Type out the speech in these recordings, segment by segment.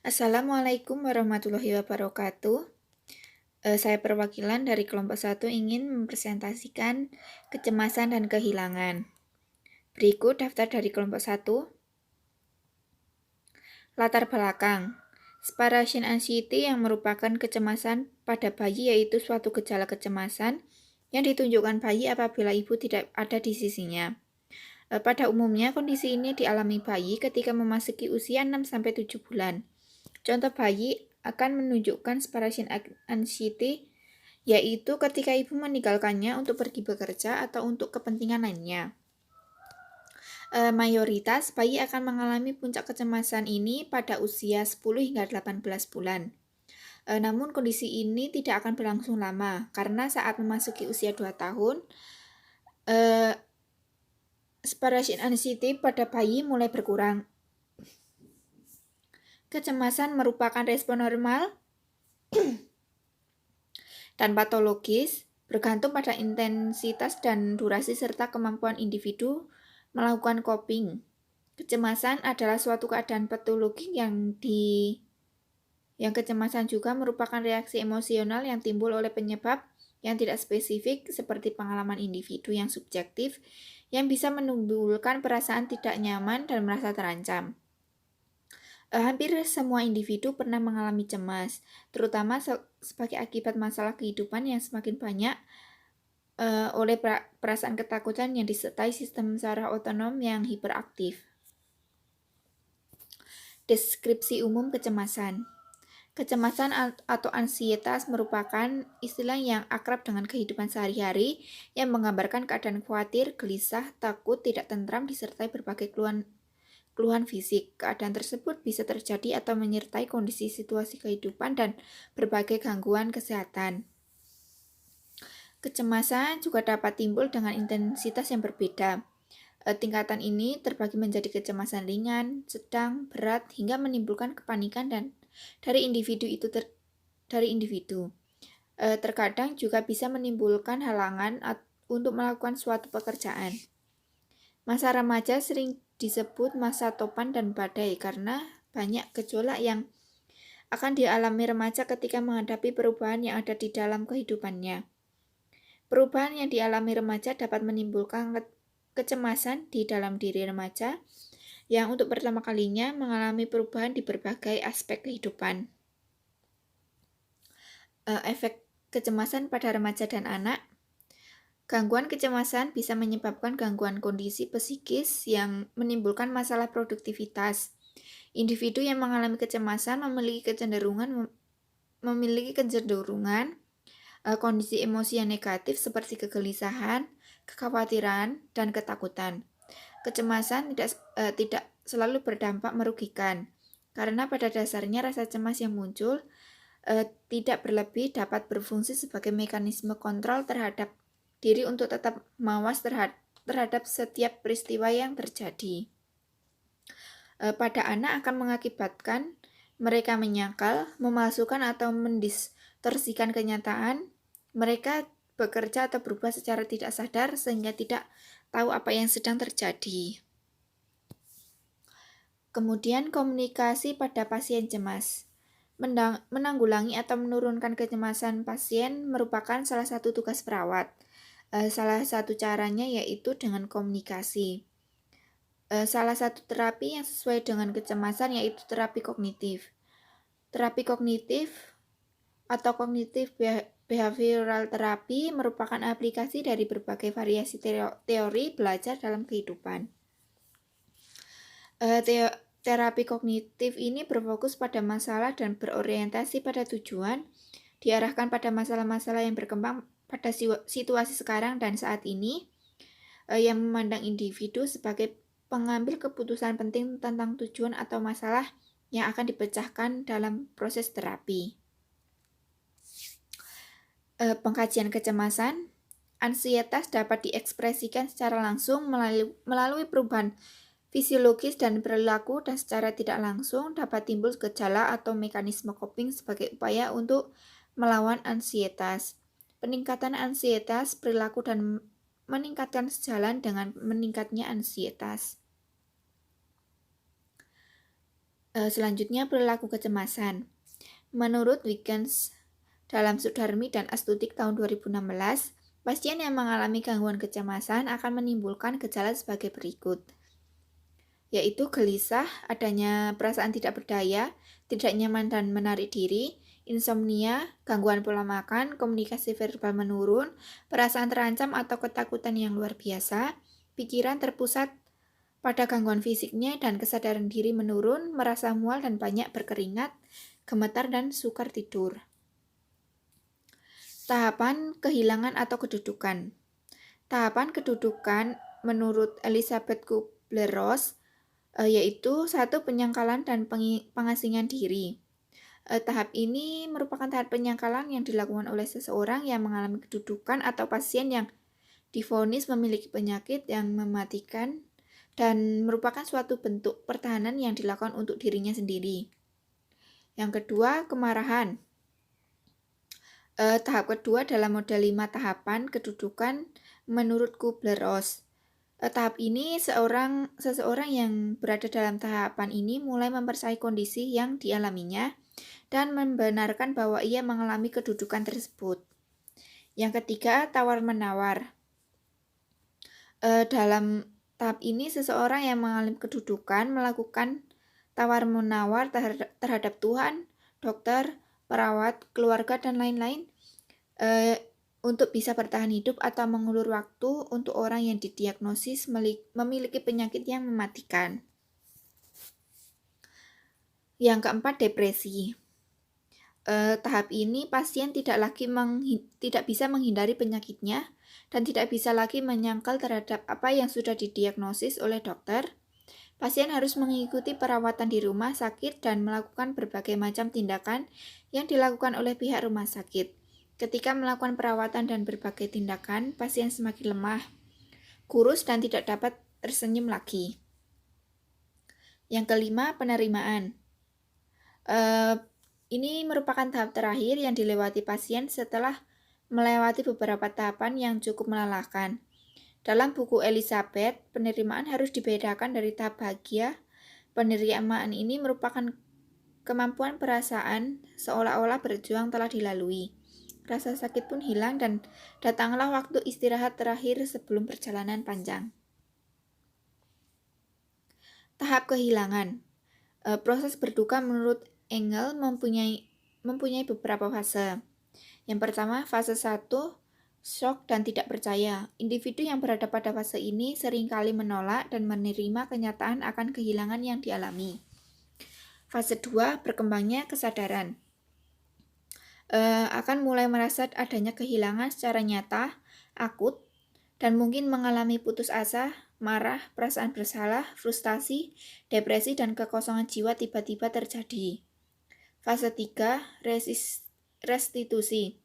Assalamualaikum warahmatullahi wabarakatuh. Saya perwakilan dari kelompok 1 ingin mempresentasikan kecemasan dan kehilangan. Berikut daftar dari kelompok 1. Latar belakang. Separation anxiety yang merupakan kecemasan pada bayi yaitu suatu gejala kecemasan yang ditunjukkan bayi apabila ibu tidak ada di sisinya. Pada umumnya kondisi ini dialami bayi ketika memasuki usia 6-7 bulan. Contoh bayi akan menunjukkan separation anxiety, yaitu ketika ibu meninggalkannya untuk pergi bekerja atau untuk kepentingan lainnya. Mayoritas bayi akan mengalami puncak kecemasan ini pada usia 10 hingga 18 bulan. Namun kondisi ini tidak akan berlangsung lama, karena saat memasuki usia 2 tahun, separation anxiety pada bayi mulai berkurang. Kecemasan merupakan respon normal dan patologis, bergantung pada intensitas dan durasi serta kemampuan individu melakukan coping. Kecemasan adalah suatu keadaan patologi yang kecemasan juga merupakan reaksi emosional yang timbul oleh penyebab yang tidak spesifik seperti pengalaman individu yang subjektif yang bisa menimbulkan perasaan tidak nyaman dan merasa terancam. Hampir semua individu pernah mengalami cemas, terutama sebagai akibat masalah kehidupan yang semakin banyak oleh perasaan ketakutan yang disertai sistem saraf otonom yang hiperaktif. Deskripsi umum kecemasan. Kecemasan atau ansietas merupakan istilah yang akrab dengan kehidupan sehari-hari yang menggambarkan keadaan khawatir, gelisah, takut, tidak tentram disertai berbagai keluhan fisik. Keadaan tersebut bisa terjadi atau menyertai kondisi situasi kehidupan dan berbagai gangguan kesehatan. Kecemasan juga dapat timbul dengan intensitas yang berbeda. Tingkatan ini terbagi menjadi kecemasan ringan, sedang, berat, hingga menimbulkan kepanikan dan dari individu. Terkadang juga bisa menimbulkan halangan untuk melakukan suatu pekerjaan. Masa remaja sering disebut masa topan dan badai karena banyak gejolak yang akan dialami remaja ketika menghadapi perubahan yang ada di dalam kehidupannya. Perubahan yang dialami remaja dapat menimbulkan kecemasan di dalam diri remaja yang untuk pertama kalinya mengalami perubahan di berbagai aspek kehidupan. Efek kecemasan pada remaja dan anak. Gangguan kecemasan bisa menyebabkan gangguan kondisi psikis yang menimbulkan masalah produktivitas. Individu yang mengalami kecemasan memiliki kecenderungan kondisi emosi yang negatif seperti kegelisahan, kekhawatiran, dan ketakutan. Kecemasan tidak selalu berdampak merugikan, karena pada dasarnya rasa cemas yang muncul tidak berlebih dapat berfungsi sebagai mekanisme kontrol terhadap diri untuk tetap mawas terhadap setiap peristiwa yang terjadi. Pada anak akan mengakibatkan mereka menyangkal, memalsukan atau mendistorsikan kenyataan. Mereka bekerja atau berubah secara tidak sadar sehingga tidak tahu apa yang sedang terjadi. Kemudian komunikasi pada pasien cemas. Menanggulangi atau menurunkan kecemasan pasien merupakan salah satu tugas perawat. Salah satu caranya yaitu dengan komunikasi. Salah satu terapi yang sesuai dengan kecemasan yaitu terapi kognitif. Terapi kognitif atau kognitif behavioral therapy merupakan aplikasi dari berbagai variasi teori belajar dalam kehidupan. Terapi kognitif ini berfokus pada masalah dan berorientasi pada tujuan, diarahkan pada masalah-masalah yang berkembang pada situasi sekarang dan saat ini, yang memandang individu sebagai pengambil keputusan penting tentang tujuan atau masalah yang akan dipecahkan dalam proses terapi. Pengkajian kecemasan. Ansietas dapat diekspresikan secara langsung melalui perubahan fisiologis dan perilaku, dan secara tidak langsung dapat timbul gejala atau mekanisme coping sebagai upaya untuk melawan ansietas. Peningkatan ansietas perilaku dan meningkatkan sejalan dengan meningkatnya ansietas. Selanjutnya, perilaku kecemasan. Menurut Wiggins dalam Sudarmi dan Astutik tahun 2016, pasien yang mengalami gangguan kecemasan akan menimbulkan gejala sebagai berikut, yaitu gelisah, adanya perasaan tidak berdaya, tidak nyaman dan menarik diri, insomnia, gangguan pola makan, komunikasi verbal menurun, perasaan terancam atau ketakutan yang luar biasa, pikiran terpusat pada gangguan fisiknya dan kesadaran diri menurun, merasa mual dan banyak berkeringat, gemetar dan sukar tidur. Tahapan kehilangan atau kedudukan. Tahapan kedudukan menurut Elizabeth Kubler-Ross yaitu 1. Penyangkalan dan pengasingan diri. Tahap ini merupakan tahap penyangkalan yang dilakukan oleh seseorang yang mengalami kedudukan atau pasien yang divonis memiliki penyakit yang mematikan dan merupakan suatu bentuk pertahanan yang dilakukan untuk dirinya sendiri. Yang kedua, kemarahan. Tahap kedua dalam model 5 tahapan kedudukan menurut Kubler-Ross. Tahap ini seseorang yang berada dalam tahapan ini mulai mempercayai kondisi yang dialaminya dan membenarkan bahwa ia mengalami kedudukan tersebut. Yang ketiga, tawar-menawar. Dalam tahap ini seseorang yang mengalami kedudukan melakukan tawar-menawar terhadap Tuhan, dokter, perawat, keluarga, dan lain-lain untuk bisa bertahan hidup atau mengulur waktu untuk orang yang didiagnosis memiliki penyakit yang mematikan. Yang keempat, depresi. Tahap ini pasien tidak bisa menghindari penyakitnya dan tidak bisa lagi menyangkal terhadap apa yang sudah didiagnosis oleh dokter. Pasien harus mengikuti perawatan di rumah sakit dan melakukan berbagai macam tindakan yang dilakukan oleh pihak rumah sakit. Ketika melakukan perawatan dan berbagai tindakan, pasien semakin lemah, kurus, dan tidak dapat tersenyum lagi. Yang kelima, penerimaan. Ini merupakan tahap terakhir yang dilewati pasien setelah melewati beberapa tahapan yang cukup melelahkan. Dalam buku Elizabeth, penerimaan harus dibedakan dari tahap bahagia. Penerimaan ini merupakan kemampuan perasaan seolah-olah berjuang telah dilalui. Rasa sakit pun hilang dan datanglah waktu istirahat terakhir sebelum perjalanan panjang. Tahap kehilangan. Proses berduka menurut Engel mempunyai beberapa fase. Yang pertama, fase 1, shock dan tidak percaya. Individu yang berada pada fase ini seringkali menolak dan menerima kenyataan akan kehilangan yang dialami. Fase 2, berkembangnya kesadaran. Akan mulai merasa adanya kehilangan secara nyata, akut, dan mungkin mengalami putus asa, marah, perasaan bersalah, frustasi, depresi, dan kekosongan jiwa tiba-tiba terjadi. Fase 3, restitusi.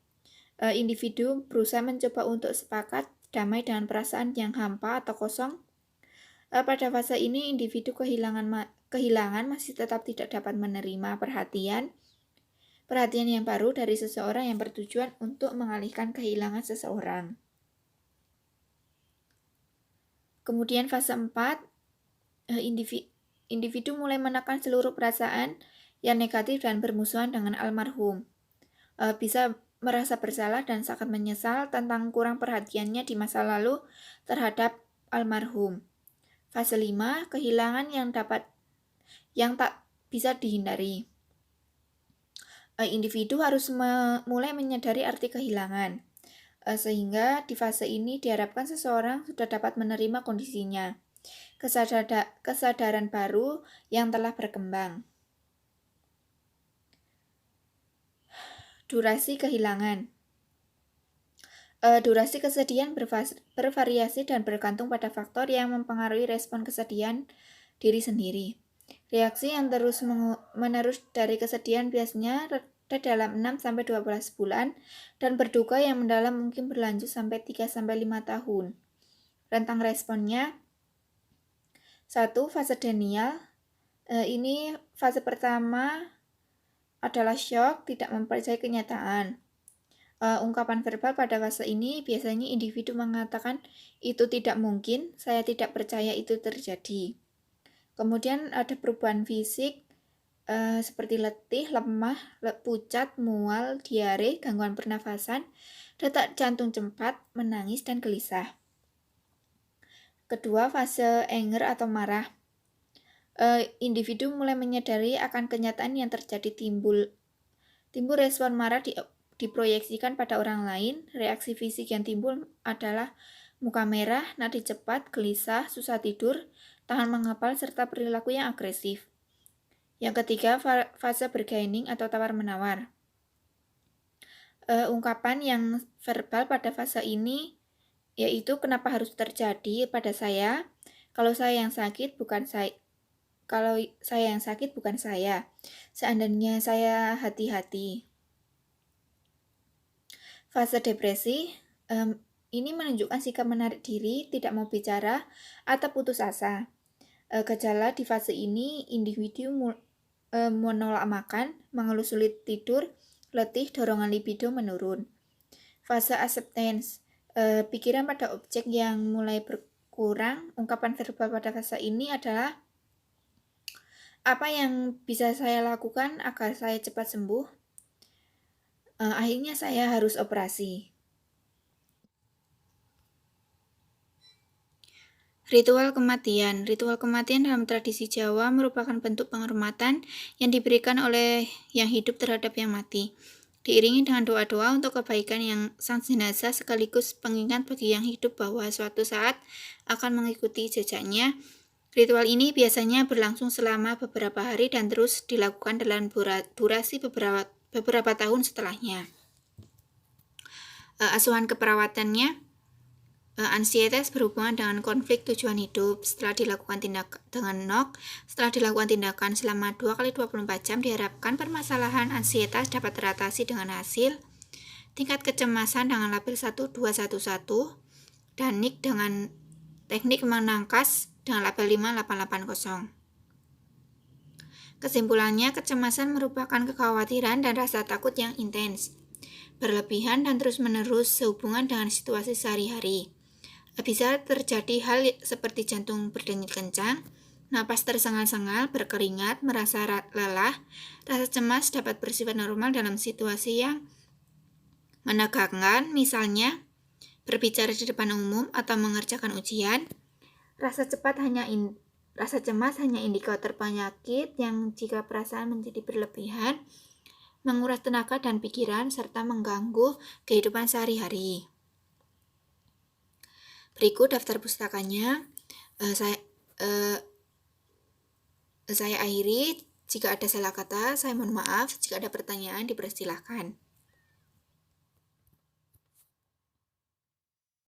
Individu berusaha mencoba untuk sepakat damai dengan perasaan yang hampa atau kosong. Pada fase ini, individu kehilangan masih tetap tidak dapat menerima perhatian yang baru dari seseorang yang bertujuan untuk mengalihkan kehilangan seseorang. Kemudian fase 4, individu mulai menekan seluruh perasaan yang negatif dan bermusuhan dengan almarhum. Bisa merasa bersalah dan sangat menyesal tentang kurang perhatiannya di masa lalu terhadap almarhum. Fase 5, kehilangan yang tak bisa dihindari. Individu harus mulai menyadari arti kehilangan, sehingga di fase ini diharapkan seseorang sudah dapat menerima kondisinya, kesadaran baru yang telah berkembang. Durasi kehilangan. Durasi kesedihan bervariasi dan bergantung pada faktor yang mempengaruhi respon kesedihan diri sendiri. Reaksi yang terus-menerus dari kesedihan biasanya reda dalam 6-12 bulan dan berduka yang mendalam mungkin berlanjut sampai 3-5 tahun. Rentang responnya 1. Fase denial. Ini fase pertama adalah shock, tidak mempercayai kenyataan. Ungkapan verbal pada fase ini biasanya individu mengatakan itu tidak mungkin, saya tidak percaya itu terjadi. Kemudian ada perubahan fisik, seperti letih, lemah, pucat, mual, diare, gangguan pernafasan, detak jantung cepat, menangis, dan gelisah. Kedua, fase anger atau marah. Individu mulai menyadari akan kenyataan yang terjadi, timbul respon marah diproyeksikan pada orang lain. Reaksi fisik yang timbul adalah muka merah, nadi cepat, gelisah, susah tidur, tangan mengapal, serta perilaku yang agresif. Yang ketiga, fase bargaining atau tawar-menawar. Ungkapan yang verbal pada fase ini yaitu kenapa harus terjadi pada saya, kalau saya yang sakit bukan saya. Kalau saya yang sakit bukan saya. Seandainya saya hati-hati. Fase depresi ini menunjukkan sikap menarik diri, tidak mau bicara, atau putus asa. Gejala di fase ini individu menolak makan, mengeluh sulit tidur, letih, dorongan libido menurun. Fase acceptance, pikiran pada objek yang mulai berkurang. Ungkapan verbal pada fase ini adalah apa yang bisa saya lakukan agar saya cepat sembuh? Akhirnya saya harus operasi. Ritual kematian. Ritual kematian dalam tradisi Jawa merupakan bentuk penghormatan yang diberikan oleh yang hidup terhadap yang mati. Diiringi dengan doa-doa untuk kebaikan yang sang jenazah, sekaligus pengingat bagi yang hidup bahwa suatu saat akan mengikuti jejaknya. Ritual ini biasanya berlangsung selama beberapa hari dan terus dilakukan dalam durasi beberapa tahun setelahnya. Asuhan keperawatannya, ansietas berhubungan dengan konflik tujuan hidup. Setelah dilakukan tindakan selama 2x24 jam, diharapkan permasalahan ansietas dapat teratasi dengan hasil. Tingkat kecemasan dengan label 1211 dan NIK dengan teknik menangkas dengan label 5880. Kesimpulannya, kecemasan merupakan kekhawatiran dan rasa takut yang intens, berlebihan dan terus-menerus sehubungan dengan situasi sehari-hari. Bisa terjadi hal seperti jantung berdenyut kencang, napas tersengal-sengal, berkeringat, merasa lelah. Rasa cemas dapat bersifat normal dalam situasi yang menegangkan, misalnya berbicara di depan umum atau mengerjakan ujian. Rasa cemas hanya indikator penyakit yang jika perasaan menjadi berlebihan, menguras tenaga dan pikiran, serta mengganggu kehidupan sehari-hari. Berikut daftar pustakanya. Saya akhiri. Jika ada salah kata, saya mohon maaf. Jika ada pertanyaan, dipersilahkan.